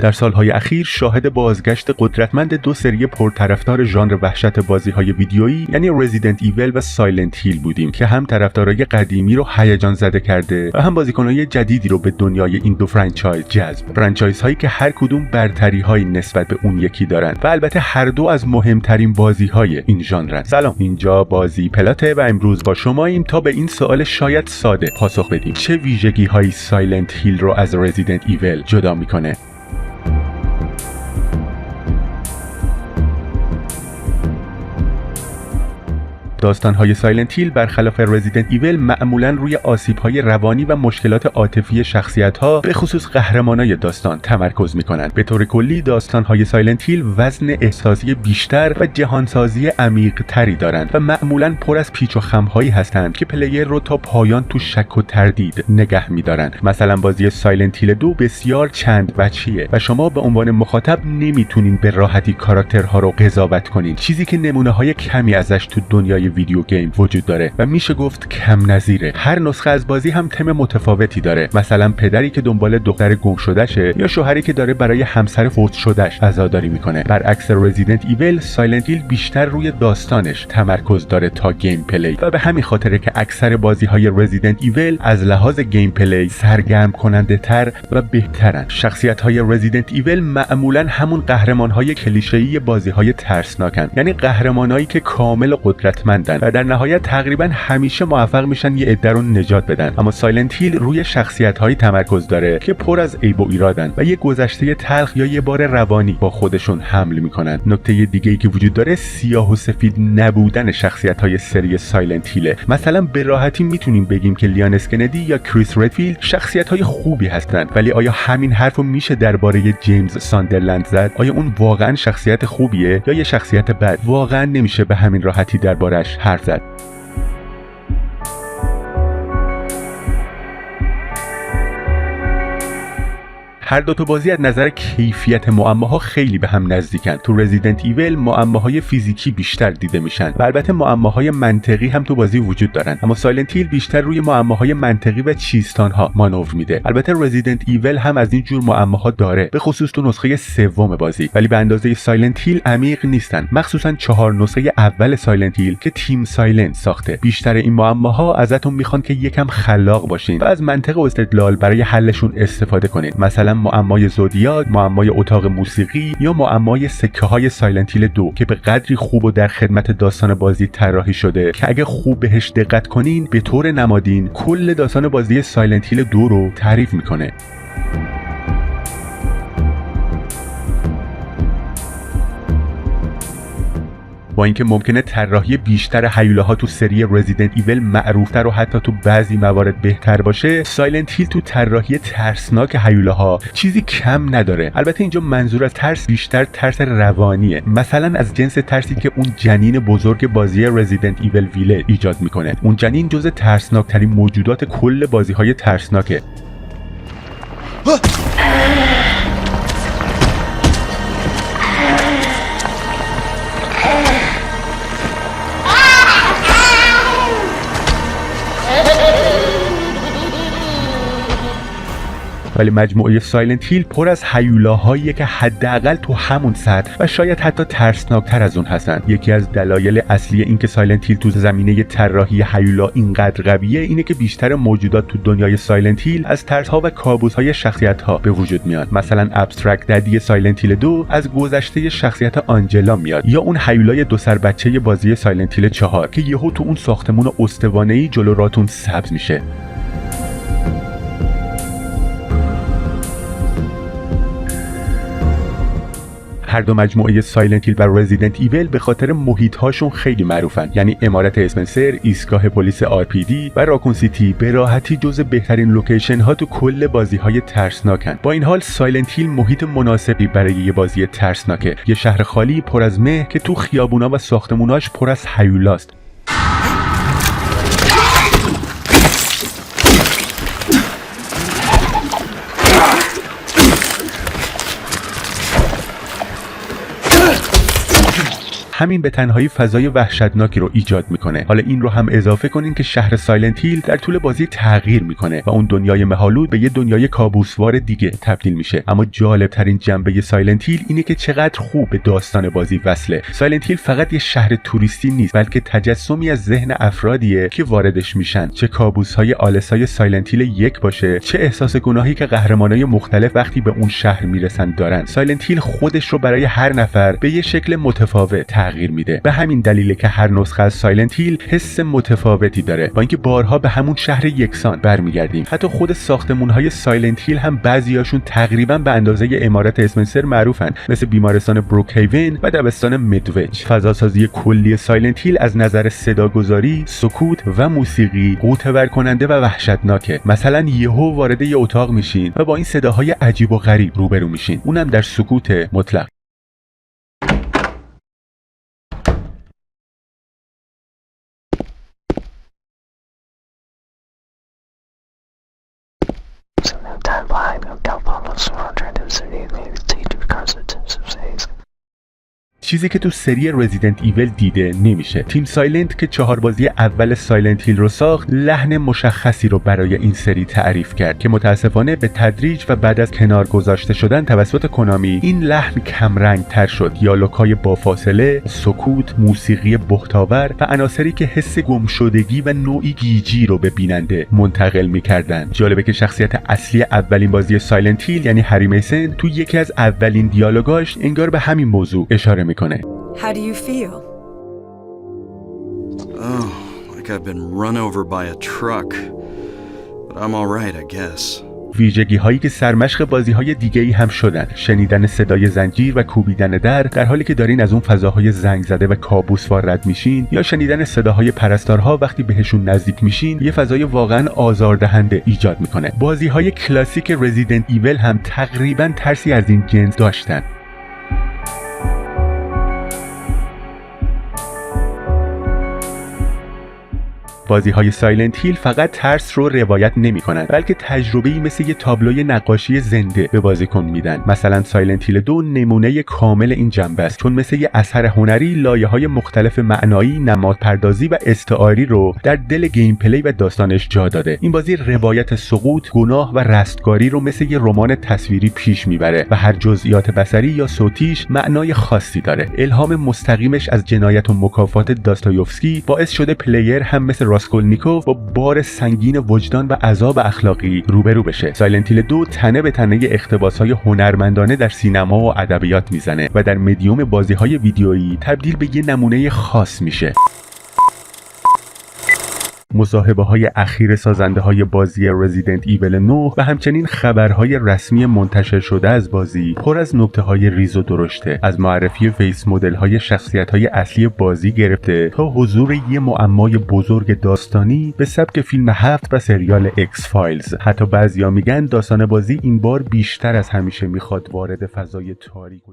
در سالهای اخیر شاهد بازگشت قدرتمند دو سری پرطرفدار ژانر وحشت بازی‌های ویدیویی یعنی رزیدنت ایول و سایلنت هیل بودیم که هم طرفدارای قدیمی رو هیجان زده کرده و هم بازیکن‌های جدیدی رو به دنیای این دو فرانچایز جذب. فرانچایزهایی که هر کدوم برتری‌هایی نسبت به اون یکی دارن و البته هر دو از مهمترین بازی‌های این ژانرن. سلام، اینجا بازی پلاته و امروز با شماییم تا به این سوال شاید ساده پاسخ بدیم: چه ویژگی‌هایی سایلنت هیل رو از رزیدنت ایول جدا می‌کنه؟ داستان‌های سایلنت هیل برخلاف رزیدنت ایول معمولاً روی آسیب‌های روانی و مشکلات عاطفی شخصیت‌ها به خصوص قهرمانای داستان تمرکز می‌کنند. به طور کلی داستان‌های سایلنت هیل وزن احساسی بیشتر و جهانسازی عمیق‌تری دارند و معمولاً پر از پیچ و خم‌هایی هستند که پلیر رو تا پایان تو شک و تردید نگه می‌دارند. مثلا بازی سایلنت هیل 2 بسیار چند وجهیه و شما به عنوان مخاطب نمی‌تونین به راحتی کاراکترها رو قضاوت کنین، چیزی که نمونه‌های کمی ازش تو دنیای ویدیو گیم وجود داره و میشه گفت کم نظیره. هر نسخه از بازی هم تم متفاوتی داره، مثلا پدری که دنبال دختر گم شدهشه یا شوهری که داره برای همسر فوت شدهش عزاداری میکنه. برعکس رزیدنت ایول، سایلنت هیل بیشتر روی داستانش تمرکز داره تا گیم پلی و به همین خاطره که اکثر بازی‌های رزیدنت ایول از لحاظ گیم پلی سرگرم کننده تر و بهترن. شخصیت‌های رزیدنت ایول معمولاً همون قهرمان‌های کلیشه‌ای بازی‌های ترسناکن، یعنی قهرمانایی که کامل قدرتمند و در نهایت تقریبا همیشه موفق میشن یه عده رو نجات بدن. اما سایلنت هیل روی شخصیت‌هایی تمرکز داره که پر از عیب و ایرادن و یه گذشته تلخ یا یه بار روانی با خودشون حمل میکنن. نکته دیگه‌ای که وجود داره سیاه و سفید نبودن شخصیت‌های سری سایلنت هیله. مثلا به راحتی میتونیم بگیم که لیان اسکندی یا کریس ردفیلد شخصیت‌های خوبی هستن، ولی آیا همین حرفو میشه درباره جیمز ساندرلند زد؟ آیا اون واقعا شخصیت خوبیه یا یه شخصیت بد؟ واقعا نمیشه به همین راحتی دربارش حرف زد. هر دو تا بازی از نظر کیفیت معماها خیلی به هم نزدیکن. تو رزیدنت ایول معماهای فیزیکی بیشتر دیده میشن و البته معماهای منطقی هم تو بازی وجود دارن، اما سایلنت هیل بیشتر روی معماهای منطقی و چیستانها مانور میده. البته رزیدنت ایول هم از این جور معماها داره، به خصوص تو نسخه سوم بازی، ولی به اندازه سایلنت هیل عمیق نیستن، مخصوصا 4 نسخه اول سایلنت هیل که تیم سایلنت ساخته. بیشتر این معماها ازتون میخوان که یکم خلاق باشین و از منطق و استدلال برای حلشون استفاده کنین. مثلا معمای زودیاک، معمای اتاق موسیقی یا معمای سکه های سایلنت هیل 2 که به قدری خوب و در خدمت داستان بازی طراحی شده که اگه خوب بهش دقت کنین به طور نمادین کل داستان بازی سایلنت هیل 2 رو تعریف میکنه. با اینکه ممکنه طراحی بیشتر هیولاها تو سری رزیدنت ایول معروفتر و حتی تو بعضی موارد بهتر باشه، سایلنت هیل تو طراحی ترسناک هیولاها چیزی کم نداره. البته اینجا منظور از ترس بیشتر ترس روانیه، مثلا از جنس ترسی که اون جنین بزرگ بازی رزیدنت ایول ویله ایجاد میکنه. اون جنین جزء ترسناکترین موجودات کل بازی‌های ترسناکه. ولی مجموعه سایلنت هیل پر از هیولاهایی که حداقل تو همون سطح و شاید حتی ترسناکتر از اون هستن. یکی از دلایل اصلی اینکه سایلنت هیل تو زمینه طراحی هیولا اینقدر قویه اینه که بیشتر موجودات تو دنیای سایلنت هیل از ترس‌ها و کابوس‌های شخصیت‌ها به وجود میاد. مثلا ابسترکت ددی سایلنت هیل 2 از گذشته شخصیت آنجلا میاد، یا اون هیولای دو سر بچه بازی سایلنت هیل 4 که یهو تو اون ساختمون استوانه‌ای جلو راتون سبز میشه. هر دو مجموعه سایلنت هیل و رزیدنت ایول به خاطر محیط هاشون خیلی معروفن، یعنی عمارت اسپنسر، ایستگاه پلیس RPD و راکون سیتی به راحتی جزو بهترین لوکیشن ها تو کل بازی های ترسناکن. با این حال سایلنت هیل محیط مناسبی برای یه بازی ترسناکه، یه شهر خالی پر از مه که تو خیابونا و ساختموناش پر از هیولاست. همین به تنهایی فضای وحشتناکی رو ایجاد میکنه. حالا این رو هم اضافه کنین که شهر سایلنت هیل در طول بازی تغییر میکنه و اون دنیای مه‌آلود به یه دنیای کابوسوار دیگه تبدیل میشه. اما جالب ترین جنبه سایلنت هیل اینه که چقدر خوب به داستان بازی وصله. سایلنت هیل فقط یه شهر توریستی نیست، بلکه تجسمی از ذهن افرادیه که واردش میشن. چه کابوس‌های آلسای سایلنت هیل 1 باشه، چه احساس گناهی که قهرمانای مختلف وقتی به اون شهر میرسن دارن. سایلنت هیل خودش رو برای هر نفر به یه شکل متفاوت تغییر میده. به همین دلیله که هر نسخه از سایلنت هیل حس متفاوتی داره، با اینکه بارها به همون شهر یکسان برمیگردیم. حتی خود ساختمون‌های سایلنت هیل هم بعضیاشون تقریبا به اندازه امارت اسپنسر معروفن، مثل بیمارستان بروکهیون و دبستان مدوج. فضاسازی کلی سایلنت هیل از نظر صداگذاری، سکوت و موسیقی غوطه‌ور کننده و وحشتناکه. مثلا یهو وارد یه اتاق میشین و با این صداهای عجیب و غریب روبرو میشین، اونم در سکوت مطلق. چیزی که تو سری رزیدنت ایول دیده نمیشه. تیم سایلنت که 4 بازی اول سایلنت هیل رو ساخت، لحن مشخصی رو برای این سری تعریف کرد که متاسفانه به تدریج و بعد از کنار گذاشته شدن توسط کنامی این لحن کمرنگ تر شد. دیالوگ‌های با فاصله، سکوت، موسیقی بهتاور و عناصری که حس گمشدگی و نوعی گیجی رو به بیننده منتقل می‌کردن. جالبه که شخصیت اصلی اولین بازی سایلنت هیل یعنی هری میسن تو یکی از اولین دیالوگاش انگار به همین موضوع اشاره می‌کنه. How do you feel? Oh, like I've been run over by a truck. But I'm all right, I guess. ویژگی هایی که سرمشق بازی های دیگه ای هم شدن. شنیدن صدای زنجیر و کوبیدن در حالی که دارین از اون فضاهای زنگ زده و کابوسوار رد میشین، یا شنیدن صداهای پرستارها وقتی بهشون نزدیک میشین، یه فضای واقعا آزاردهنده ایجاد میکنه. بازی های کلاسیک رزیدنت ایول هم تقریبا ترسی از این جنس داشتن. بازی‌های سایلنت هیل فقط ترس رو روایت نمی‌کنند، بلکه تجربه‌ای مثل یه تابلوی نقاشی زنده به بازیکن میدن. مثلا سایلنت هیل 2 نمونه کامل این جنبه است، چون مثل یه اثر هنری لایه‌های مختلف معنایی، نمادپردازی و استعاری رو در دل گیم پلی و داستانش جا داده. این بازی روایت سقوط، گناه و رستگاری رو مثل یه رمان تصویری پیش میبره و هر جزئیات بصری یا صوتیش معنای خاصی داره. الهام مستقیمش از جنایت و مکافات داستایوفسکی باعث شده پلیر هم مثل راسکولنیکوف با بار سنگین وجدان و عذاب اخلاقی روبرو بشه. سایلنت هیل 2 تنه به تنه اقتباس‌های هنرمندانه در سینما و ادبیات میزنه و در مدیوم بازی‌های ویدیویی تبدیل به یه نمونه خاص میشه. مصاحبه‌های اخیر سازنده‌های بازی رزیدنت ایول 9 و همچنین خبرهای رسمی منتشر شده از بازی پر از نکته‌های ریز و درشته، از معرفی فیس مدل‌های شخصیت‌های اصلی بازی گرفته تا حضور یه معمای بزرگ داستانی به سبک فیلم 7 و سریال اکس فایلز. حتی بعضیا میگن داستان بازی این بار بیشتر از همیشه میخواد وارد فضای تاریک و